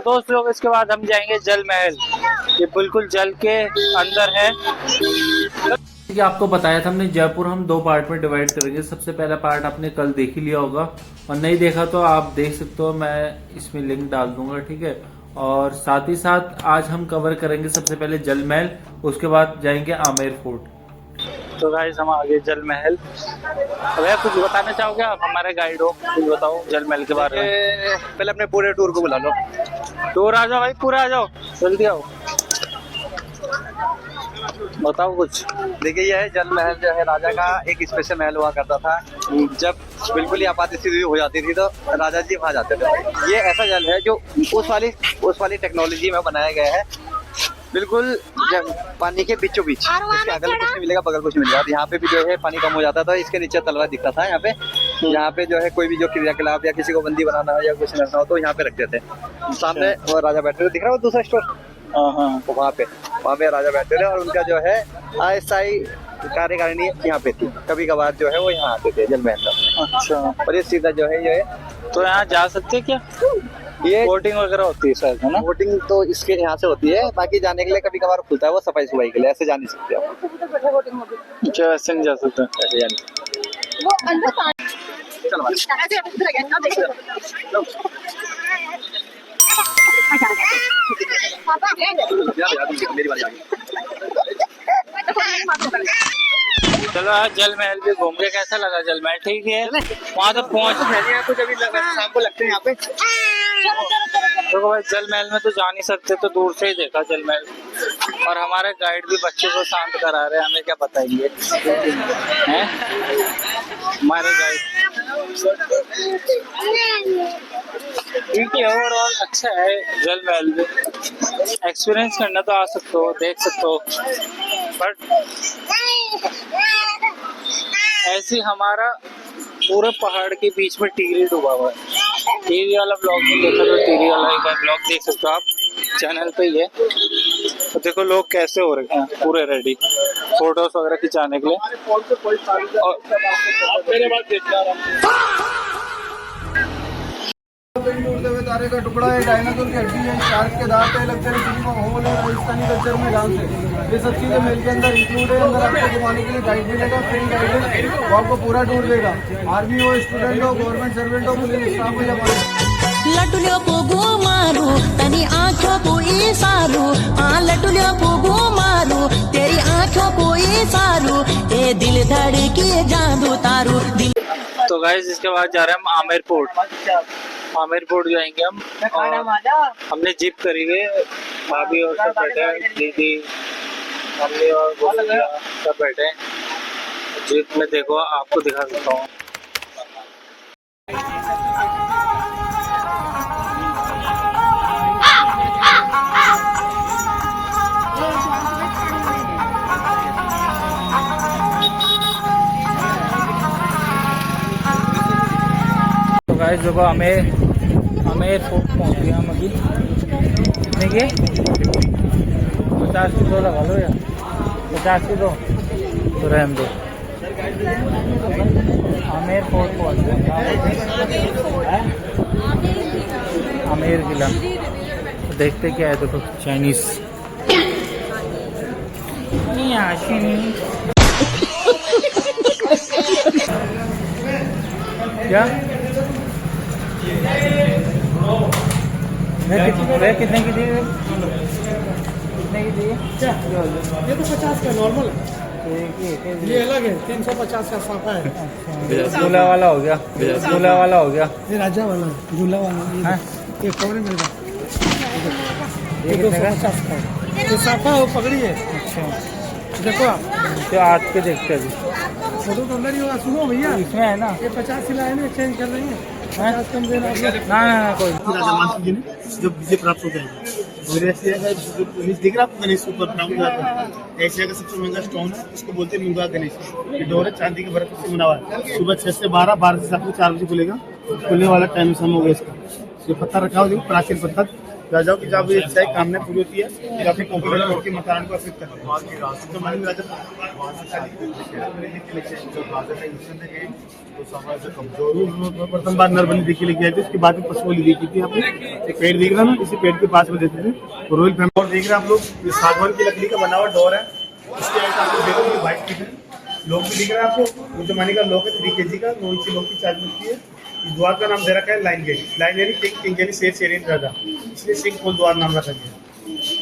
दोस्त लोग इसके बाद हम जाएंगे जल महल। ये बिल्कुल जल के अंदर है। कि आपको बताया था हमने, जयपुर हम 2 पार्ट में डिवाइड करेंगे। सबसे पहला पार्ट आपने कल देख ही लिया होगा, और नहीं देखा तो आप देख सकते हो, मैं इसमें लिंक डाल दूंगा, ठीक है। और साथ ही साथ आज हम कवर करेंगे सबसे पहले जल महल, उसके बाद जाएंगे आमेर फोर्ट। तो गाइस हम आगे जल महल। भैया कुछ बताना चाहोगे आप, हमारे गाइड हो, कुछ बताओ जल महल के बारे में। पहले अपने पूरे टूर को बुला लो। टूर आ जाओ भाई, पूरा आ जाओ, जल्दी आओ, बताओ कुछ। देखिए ये है जल महल, जो है राजा का एक स्पेशल महल हुआ करता था। जब बिल्कुल ही आपात स्थिति हो जाती थी तो राजा जी वहाँ जाते थे। ये ऐसा जल है जो उस वाली टेक्नोलॉजी में बनाया गया है, बिल्कुल पानी के बीचों बीच। इसके अगल कुछ नहीं मिलेगा, बगल कुछ मिलेगा। यहाँ पे भी जो है पानी कम हो जाता था, इसके नीचे तलवा दिखता था। यहाँ पे जो है कोई भी जो क्रियाकलाप या किसी को बंदी बनाना हो या कुछ करना हो तो यहाँ पे रखते थे। सामने वो राजा बैठे थे, दिख रहा हो दूसरा स्टोर, वहाँ पे राजा बैठे थे। और उनका जो है अस्थायी कार्यकारिणी यहाँ पे थी। कभी कभार जो है वो यहाँ आते थे जल महल में। अच्छा, और ये सीधा जो है ये, तो यहाँ जा सकते क्या? ये बोटिंग वगैरह होती है शायद, है ना? बोटिंग तो इसके यहाँ से होती है, बाकी जाने के लिए कभी कभार खुलता है वो सफाई सुफाई के लिए, ऐसे जा नहीं सकते आप। अच्छा, ऐसे नहीं जा सकते, ऐसे जा नहीं मेरी बारी आ गई। चलो आज जल महल भी घूम के कैसा लगा? जल महल ठीक है, वहाँ तक पहुँच कुछ अभी शाम को लगते हैं यहाँ पे। देखो भाई, जल महल में तो जा नहीं सकते, तो दूर से ही देखा जल महल। और हमारे गाइड भी बच्चे को शांत करा रहे हैं, हमें क्या बताएंगे हैं हमारे गाइड। ठीक है, ओवरऑल अच्छा है जल महल भी। एक्सपीरियंस करना तो आ सकते हो, देख सकते हो, बट ऐसी हमारा पूरे पहाड़ के बीच में टिहरी डूबा हुआ है। टिहरी वाला ब्लॉग नहीं देखा तो टिहरी वाला एक ब्लॉग देख सकते हो आप, चैनल पे ही है। तो देखो लोग कैसे हो रखे हैं, पूरे रेडी फोटोज वगैरह खिंचाने के लिए। और मेरे बाद उड़ते हुए तारे का टुकड़ा है, डायनासोर की हड्डी है, शार्क के दांत है, लग्जरी फिल्म माहौल है, राजस्थानी कल्चर में डांस है। ये सब चीजें मेल के अंदर इंक्लूड है। अंदर आपको घुमाने के लिए गाइड मिलेगा, फ्रेंड गाइड है, वो आपको पूरा टूर देगा। आर्मी हो, स्टूडेंट हो, गवर्नमेंट सर्वेंट हो, पुलिस स्टाफ हो या लटुलियों को घुमारू तनी आँखों को इशारू, लटुलियों को घुमारू तेरी आँखों को इशारू, ए दिल धड़की जादू तारू दिल। तो गाइस इसके बाद जा रहे हैं हम आमेर फोर्ट। आमेर फोर्ट जाएंगे हम। हमने जीप करी हुई, भाभी और सब बैठे हैं, दीदी मम्मी और भैया सब बैठे हैं जीप में। देखो आपको दिखा सकता हूँ। तो गाइस देखो आमेर फोर्ट पहुँच गया हम अभी। देखिए 50 की 2 लगा लो यार, 50 की 2 तो रहने दो। आमेर फोर्ट पहुँच गया, आमेर किला। तो देखते क्या है, देखो चाइनीज क्या मैं कितने की दी? कितने की दी? ये तो 50 का नॉर्मल है, ये अलग है, 350 का साफा है। झूला वाला हो गया, झूला वाला हो गया, ये राजा वाला झूला वाला, ये कवर मिल रहा है, ये 250 का है। ये साफा है, वो पगड़ी है। अच्छा देखो आप, तो आज के देखते हैं फोटो तो अंदर ही होगा। सुनो भैया, इसमें है ना, ये 50 सिला है ना, चेंज कर रही है, 50 कम देना। ना कोई राजा मानसिंह जी ने जो विजय प्राप्त हो जाएगा, दिख रहा आपको गणेश ऊपर प्राप्त एशिया का सबसे महंगा स्टोन है, इसको बोलते हैं मुंगा गणेश। ये डोर है चांदी के बर्फ से बना हुआ है। सुबह 6 से 12, 12 से 4 बजे खुलेगा। खुलने वाला टाइम समय हो गया इसका। ये पत्थर रखा हुआ, प्राचीन पत्थर राजाओं की जब ये इच्छाएं कामना पूरी होती है फिर अपने कोपरेट कोर्ट के मकान को अर्पित करते हैं। तो मान राजा प्रथम बार नरबली देखी लेके आए थे, उसके बाद में पशुबली देखी थी आपने। एक पेड़ दिख रहा ना, इसी पेड़ के पास में देते थे रॉयल फैमिली। और देख रहे हैं आप लोग, ये सागवान की लकड़ी का बना हुआ डोर है, इसके आगे आप लोग देखो ये व्हाइट की है। लॉक भी दिख रहा है आपको, वो जमाने का लॉक है 3 kg का, 9 इंची लॉक की चार्ज मिलती है। इस द्वार का नाम दे रखा है लाइन गेट। लाइन यानी किंग यानी शेर शेरिन राजा, इसलिए सिंह खोल द्वार नाम रखा गया।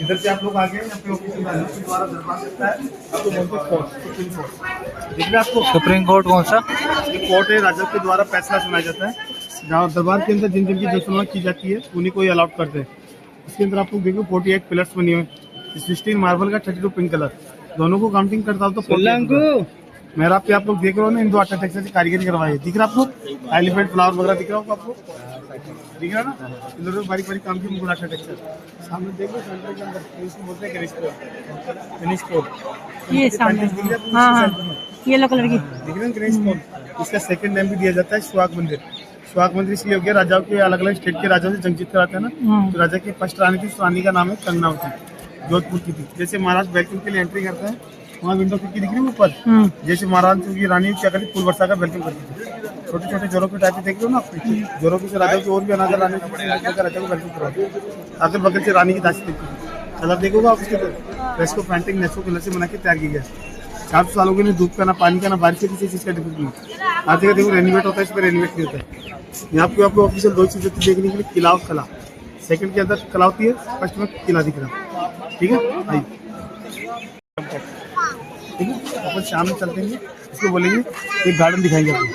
इधर से आप लोग आगे अपने ऑफिस में जाने के द्वारा दरबार सकता है, आपको बोलते हैं कोर्ट, सुप्रीम कोर्ट दिख रहा है आपको। सुप्रीम कोर्ट कौन सा? ये कोर्ट है, राजा के द्वारा फैसला सुनाया जाता है। जहाँ दरबार के अंदर जिन जिन की जो सुनवाई की जाती है उन्हीं को ही अलाउड करते हैं। इसके अंदर आप लोग देखो 48 पिलर्स बने हुए, 16 मार्बल का, 32 पिंक कलर, दोनों को काउंटिंग करता हूँ तो 48। मेरा पे आप लोग देख रहे हो ना, हिंदू आर्किटेक्चर से कारीगरी करवाई है। दिख रहा है आपको एलिफेंट फ्लावर वगैरह दिख रहा होगा आपको, दिख रहा ना, इधर बारी बारी काम की मुगल आर्किटेक्चर। सामने देख लो सेंटर के अंदर इसको बोलते हैं गणेश कोट, ये सामने हाँ येलो कलर की दिख रहे हैं गणेश कोट। इसका सेकंड नेम भी दिया जाता है सुहाग मंदिर। सुहाग मंदिर इसलिए हो गया, राजाओं के अलग अलग स्टेट के राजाओं से जंग जीत कराते हैं ना, तो राजा की फर्स्ट रानी थी, उस रानी का नाम है कंगनावती, जोधपुर की थी। जैसे महाराज वेलकम के लिए एंट्री करते हैं, वहाँ विंडो खिड़की दिख रही है ऊपर, जैसे महाराज की रानी क्या करती फूल वर्षा का वेलकम करती थी। छोटे छोटे जोरों के टाइप देख रहे हो ना आप, जोरों के राजा की और भी अनाज रानी राजा को वेलकम करवाते, अगल बगल से रानी की दासी देखती थी। कलर देखोगे आप उसके ड्रेस को पेंटिंग नेचुरल कलर से बना के तैयार किया गया। 400 सालों के लिए धूप का ना पानी का ना बारिश के किसी चीज़ का डिफरेंस नहीं। आज देखो रेनोवेट होता है, इस पर रेनोवेट नहीं होता है। यहाँ पे आपको ऑफिशियल 2 चीज़ें देखने के लिए, किला और कला। सेकंड के अंदर कला होती है, फर्स्ट में किला दिख रहा है, ठीक है। आइए ठीक है, अपन शाम में चलते हैं, इसको बोलेंगे एक गार्डन दिखाएंगे आपको।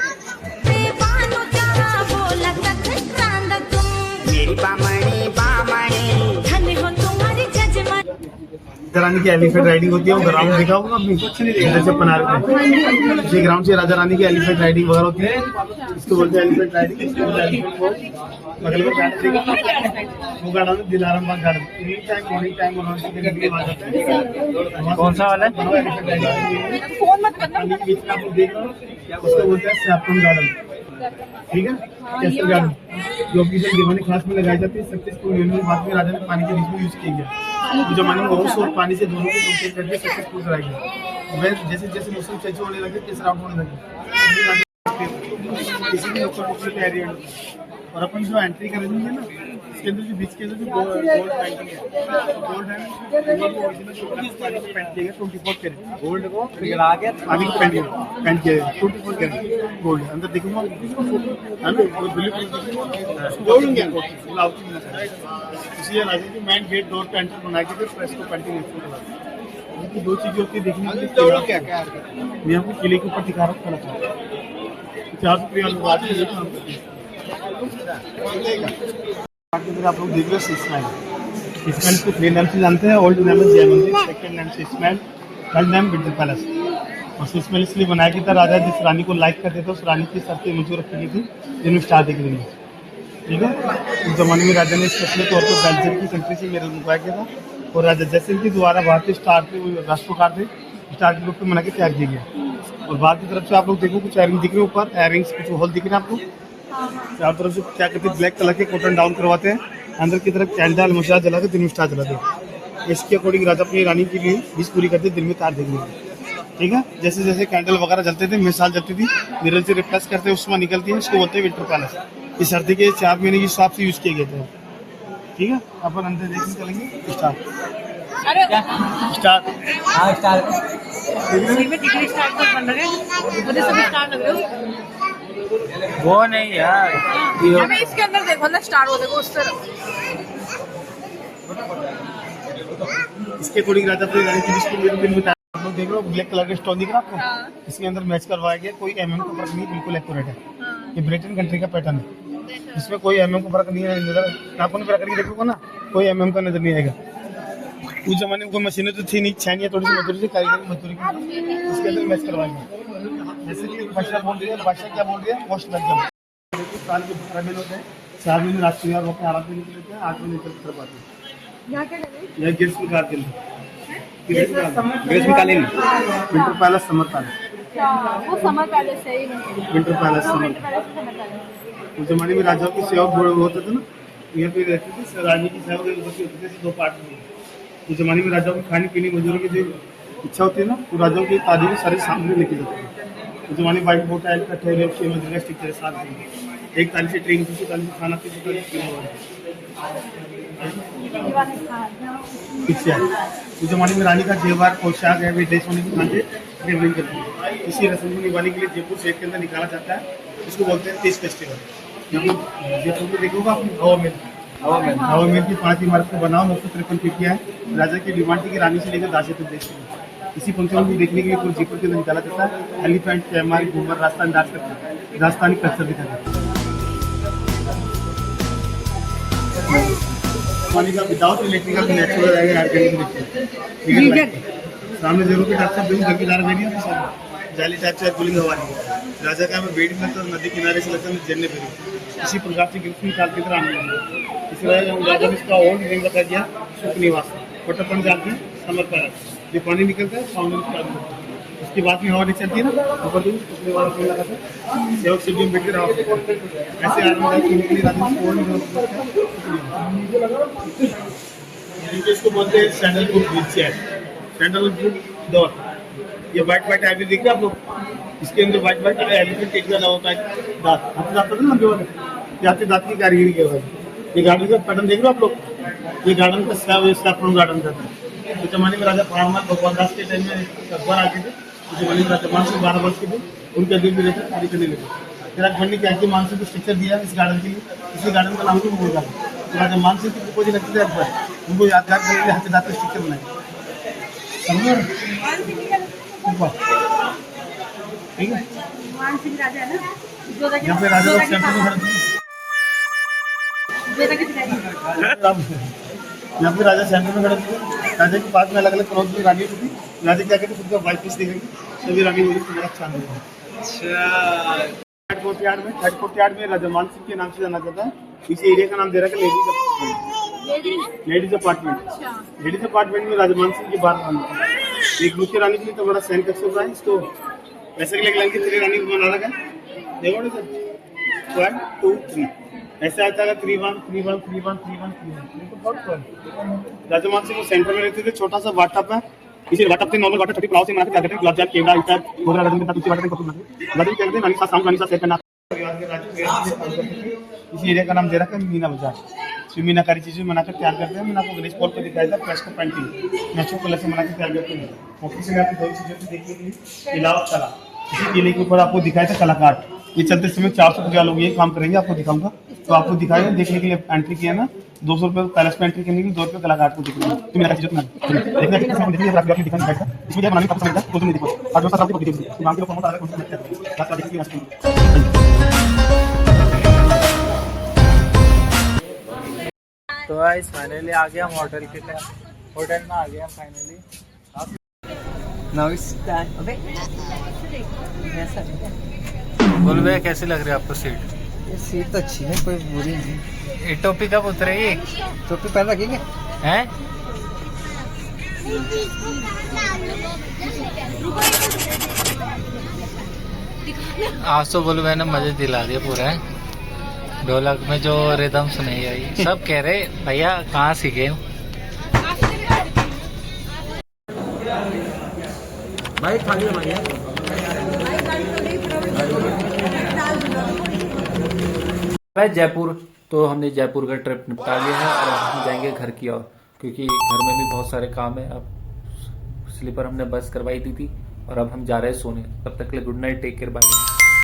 राजा रानी की एलिफेंट राइडिंग होती है, वो ग्राउंड देखा होगा आपने, जैसे बना रहे हैं इसी ग्राउंड से राजा रानी की एलिफेंट राइडिंग वगैरह होती है, इसको बोलते हैं एलिफेंट राइडिंग। इसको बोलते हैं एलिफेंट वॉक। बगल में गार्डन देखो, वो गार्डन है Dilaram Bagh garden. Evening time morning time कौन सा वाला है? उसको बोलते हैं सैफ्रन गार्डन, ठीक है, कैसल गार्डन, जो कि दीवानी खास में लगाई जाती है। 36 यूनियन बाद में राजा ने पानी के बीच में यूज किया गया, जो जमाने में ओस और पानी से दोनों को कंपेयर करके 36 कराया गया। वह जैसे जैसे मौसम चेंज होने लगे, किस राउंड होने लगे, किसी भी लोकल एरिया। और अपन जो एंट्री करेंगे ना, इसके अंदर जो बीच के अंदर जो गोल्ड पेंटिंग है, गोल्ड है ओरिजिनल पेंट किया गया 24 कैरेट गोल्ड को पिघला के पानी की पेंट किया गया 24 कैरेट गोल्ड। अंदर देखूंगा है ना, वो गोल्ड क्या इसलिए राजा की मेन गेट डोर पे एंटर बना के प्रेस को पेंटिंग है। 2 चीजें होती है देखने के लिए, क्या क्या मैं आपको किले के ऊपर दिखा रहा हूँ। 4 आप लोग देख रहे हो इस्माइल। इस्माइल को 3 नाम से जानते हैं। ओल्ड नेम है जय मंदिर, सेकंड नेम से Ismail, third name winter palace. और इस्माइल इसलिए बनाया गया था, राजा जिस रानी को लाइक करते थे उस रानी की शर्तें मंजूर रखी गई थी, जिन्होंने स्टार देख लेंगे, ठीक है। उस जमाने में राजा ने स्पेशली तौर पर बेल्जियम की कंट्री से मेरा मंगवाया गया था, और राजा जैसे के द्वारा भारतीय स्टार के राष्ट्रकार थे, स्टार के रूप में बना के तैयार किया गया। और बाहर की तरफ से आप लोग देखो कुछ एयरिंग दिख रहे हैं, ऊपर एयरिंग्स कुछ होल दिख रहे हैं आपको। चारों तरफ से क्या कहते हैं, ब्लैक कलर के कॉटन डाउन करवाते हैं, अंदर की तरफ कैंडल मशाल जला के दिन में स्टार जलाते हैं। इसके अकॉर्डिंग राजा अपनी रानी के लिए विश पूरी करते, दिन में तार देखने की, ठीक है। जैसे जैसे कैंडल वगैरह जलते थे, मिसाल जलती थी, मिरर से रिफ्लेक्ट करते उसमें निकलती है, इसको बोलते हैं विंटर पैलेस। इस सर्दी के 4 महीने के हिसाब से यूज किए गए थे, ठीक है। अपन अंदर देखने चलेंगे। स्टार वो नहीं यार, हमें इसके अंदर देखो ना, स्टार हो देखो उस तरफ। इसके अकॉर्डिंग राजा अपनी रानी की विश पूरी करते। आप लोग देख रहे हो ब्लैक कलर के स्टोन दिख रहा है आपको, इसके अंदर मैच करवाया गया, कोई MM का फर्क नहीं, बिल्कुल एक्यूरेट है। ये ब्रिटेन कंट्री का पैटर्न है, इसमें कोई MM का फर्क नहीं है। नजर आपको नहीं करके देखोगे ना, कोई MM का नजर नहीं आएगा। उस जमाने में कोई मशीनें तो थी नहीं, छानिया थोड़ी सी मजदूरी से कारीगरी मजदूरी की, इसके अंदर मैच करवाया गया। जैसे कि बादशाह बोल रही है, बादशाह क्या बोल रही है, पोस्ट लग गया। साल के 12 दिन होते हैं, 4 दिन रात को यार वो अपने आराम से निकल लेते हैं, 8 बजे निकल कर पाते हैं। यहाँ क्या करें? यह गेस्ट में कार के लिए गेस्ट में कालीन विंटर पैलेस समर पैलेस, वो समर पैलेस है, विंटर पैलेस समर। उस जमाने में राजाओं की सेवा होते थे ना, यहाँ पे रहती थी रानी की सेवा होती थी 2 पार्ट में। उस जमाने में राजाओं की खाने पीने मजदूरों की जो इच्छा होती है ना, तो राजाओं की तालीम सारे सामने लेके जाते हैं। उस जमाने में वाइट बोट आयल कठोरे के मजदूर स्ट्रक्चर साथ में एक ताली से ट्रेन दूसरी ताली से खाना पीछे है। उस जमाने में रानी का जेवर पोशाक है विदेश होने की खाते ट्रेवलिंग करती है। इसी रस्म को निभाने के लिए जयपुर शहर के अंदर निकाला जाता है, इसको बोलते हैं तीज फेस्टिवल। जयपुर में देखोगा हवा महल की 5 इमारत को बनाओ 953 फीट है। राजा की डिमांड थी कि रानी से लेकर दासी तक देश में इसी फंक्शन को देखने के लिए पूरे जयपुर के अंदर निकाला जाता है। Elephant camel Ghoomar Rajasthan dance करते हैं, राजस्थानी कल्चर दिखाते हैं। पानी का विदाउट इलेक्ट्रिकल नेचुरल रहेगा ऑर्गेनिक सामने जरूर के डॉक्टर बिल गंगीदार वेरिएंट जाली टाइप से कूलिंग हवा है। राजा का हमें वेट में तो नदी किनारे से लगता है झरने पे इसी प्रकार से गिरफ्त निकाल के तरह आने लगे। इस राजा ने इसका ओल्ड नेम रखा गया सुख निवास पटपन जाल की समर्पण जो पानी निकलता है फाउंटेन स्टार्ट करता है। उसके बाद में हवा नहीं चलती है ना ऊपर दूर सुखने वाला फोन लगाता है सेवक शिव जी में बैठ के रहा ऐसे आरामदायक पीने के लिए राजा इसको बोलते हैं sandalwood wheel chair sandalwood door. ये व्हाइट आइवरी दिख रहा है आप लोग, इसके अंदर व्हाइट एलिफेंट टेक लगा होता है दांत हाथ जाता है ना लंबे वाले जाते दांत की कारीगरी के बाद। ये गार्डन का पैटर्न देख रहे हो आप लोग, ये गार्डन का सैफरन गार्डन का था। तो जमाने में राजा परामार भगवान दास के टाइम में अकबर आके थे, तो जमाने में राजा मानसिंह 12 वर्ष के थे, उनके दिल में रहकर कार्य करने लगे। फिर अकबर ने क्या किया मानसिंह को स्ट्रक्चर दिया इस गार्डन के लिए, इसी गार्डन का नाम को बोला तो राजा मानसिंह की प्रपोजल लगती थे अकबर, उनको यादगार करने के लिए हाथ दांत स्ट्रक्चर बनाए ठीक है। यहाँ पे राजा लोग सेंटर में खड़े यहाँ पे राजा सेंटर में खड़े थे। राजा के पास में अलग अलग करोड़ की रानियों थी। राजा क्या कहते खुद का वाइट पीस देखेंगे सभी रानी बोली तुम्हारा अच्छा नहीं है। थर्ड कोर्टयार्ड में राजा मान सिंह के नाम से जाना जाता है। इस एरिया का नाम दे रखा है लेडीज अपार्टमेंट। लेडीज अपार्टमेंट में राजा मान सिंह की बात मानते एक मुख्य रानी के लिए तो बड़ा सैन कक्ष होता है। इसको ऐसे के लगे तेरे रानी को बना लगा देखो ना सर 1 2 3 ऐसे आता है 3 1 3 1 3 1 3 1 3 1 तो बहुत राजा मान सिंह सेंटर में रहते थे। छोटा सा वाटअप है, इसे वाटअप से नॉर्मल वाटर 30 प्लाव से बना के क्या करते हैं गुलाब जामुन केवड़ा इतना गोरा राजा के साथ उसी वाटर में राजा क्या करते हैं रानी साथ शाम रानी साथ सेट करना। इस एरिया का नाम दे रखा है मीना बाजार। मीनाकारी चीजें बनाकर तैयार करते हैं। मैंने आपको गणेश पॉल पर दिखाया था फ्रेस्को पेंटिंग नेचुरल कलर से बनाकर तैयार करते हैं। ऑफिस में आपकी 2 चीजें देखने के लिए इलावा कला इसी किले के ऊपर आपको दिखाया था कलाकार। ये चलते समय 450 लोग ये काम करेंगे आपको दिखाऊंगा तो आपको दिखाया देखने के लिए एंट्री किया ना 200 रुपये पैलेस में एंट्री करने के लिए 2 रुपये कलाकार को दिखना तो मेरा चीज इसमें बनाने का पसंद है तो तुम देखो और जो साथ आपको नाम के फॉर्म आ रहा तो गाइस फाइनली आ गया हम होटल में आ गया फाइनली। बोल भैया कैसी लग रही है आपको सीट? ये सीट तो अच्छी है, कोई बुरी नहीं। ये टोपी कब उतरेगी? टोपी पहन रखेंगे हैं? आज तो बोल मैंने मजे दिला दिए पूरा है। ढोलक में जो रिदम सुनाई आई सब कह रहे भैया कहाँ सीखे भाई खाली हमारी भाई जयपुर। तो हमने जयपुर का ट्रिप निपटा लिया है और अब हम जाएंगे घर की ओर क्योंकि घर में भी बहुत सारे काम है। अब स्लीपर हमने बस करवाई दी थी और अब हम जा रहे हैं सोने। तब तक के लिए good night, take care, bye.